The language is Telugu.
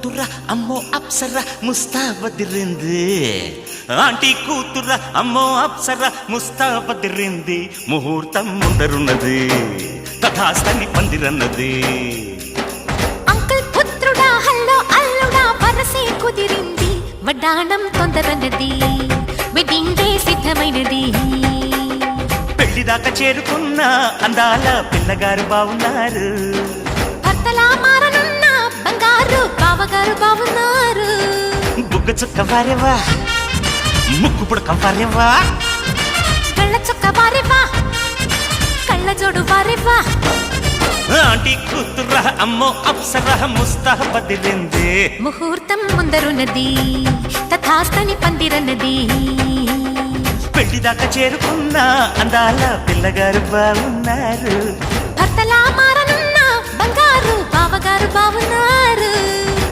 కూతుర అమ్మో అప్సర ముస్తాబదిరింది ఆంటీ కూతుర అమ్మో అప్సర ముస్తాబదిరింది ముహూర్తం ముందరున్నది తథాస్తని పందిరన్నది అంకుల్ పుత్రుడా హల్లో అల్లుడా వరసే కుదిరింది వడ్డాణం తొందరన్నది వెడ్డింగ్ డే సిద్ధమైనది పెళ్లిదాకా చేరుకున్న అందాల పిల్లగారు బావున్నారు భర్తలా మారనున్న బంగారు బావగారు బావున్నారు బుగ్గ చుక్క వారేవా ముక్కు పుడక వారేవా కళ్ళ చుక్క వారేవా కళ్ళ జోడు వారేవా ఆంటీ కూతుర అమ్మో అప్సర ముస్తాబదిరింది ముహూర్తం ముందరున్నది తథాస్తని పందిరన్నది పెళ్లిదాకా చేరుకున్న అందాల పిల్లగారు బావున్నారు భర్తలా మారనున్న బంగారు బావగారు బావున్నారు